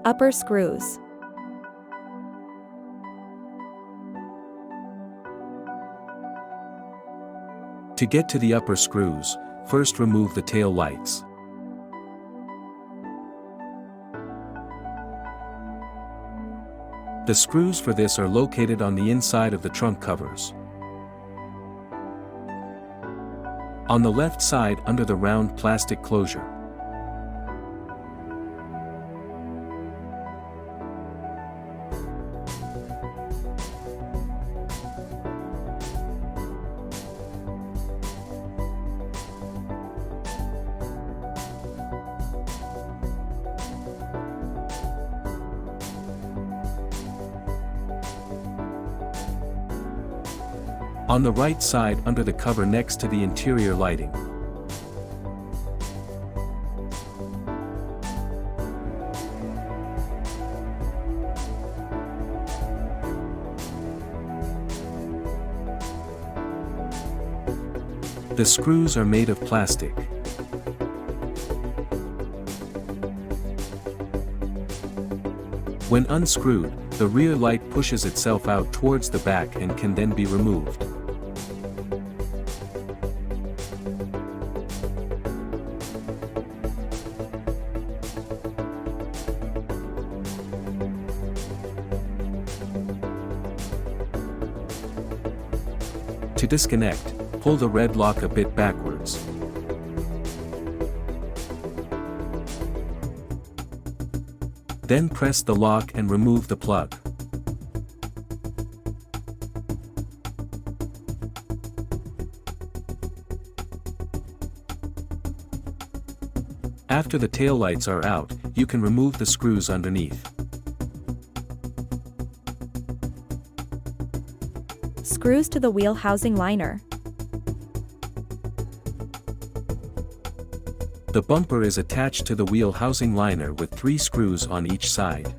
Upper screws. To get to the upper screws, first remove the tail lights. The screws for this are located on the inside of the trunk covers. On the left side under the round plastic closure. On the right side under the cover next to the interior lighting. The screws are made of plastic. When unscrewed, the rear light pushes itself out towards the back and can then be removed. To disconnect, pull the red lock a bit backwards. Then press the lock and remove the plug. After the taillights are out, you can remove the screws underneath. Screws to the wheel housing liner. The bumper is attached to the wheel housing liner with 3 screws on each side.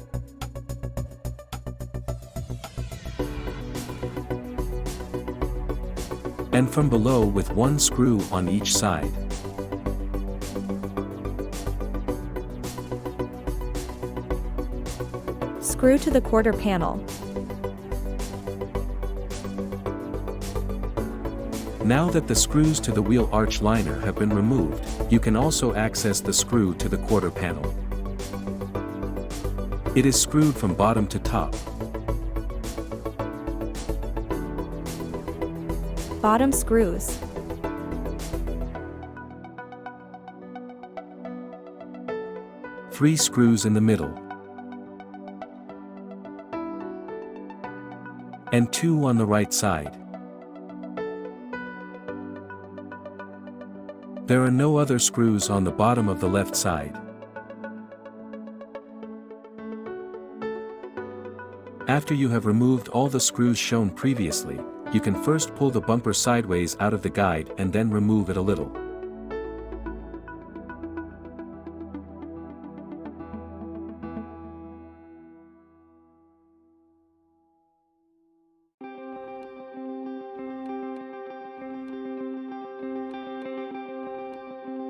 And from below with 1 screw on each side. Screw to the quarter panel. Now that the screws to the wheel arch liner have been removed, you can also access the screw to the quarter panel. It is screwed from bottom to top. Bottom screws. Three screws in the middle. And 2 on the right side. There are no other screws on the bottom of the left side. After you have removed all the screws shown previously, you can first pull the bumper sideways out of the guide and then remove it a little.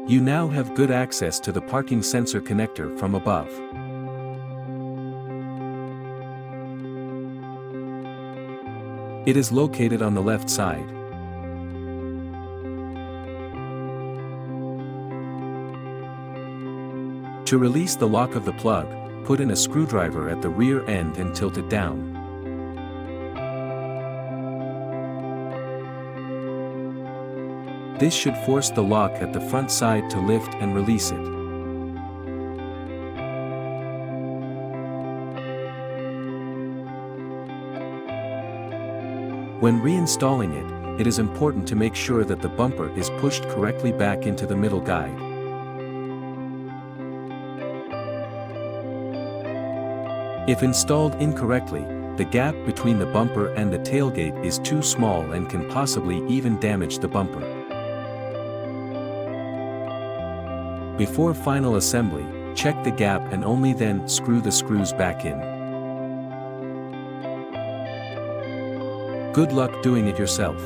You now have good access to the parking sensor connector from above. It is located on the left side. To release the lock of the plug, put in a screwdriver at the rear end and tilt it down. This should force the lock at the front side to lift and release it. When reinstalling it, it is important to make sure that the bumper is pushed correctly back into the middle guide. If installed incorrectly, the gap between the bumper and the tailgate is too small and can possibly even damage the bumper. Before final assembly, check the gap and only then screw the screws back in. Good luck doing it yourself.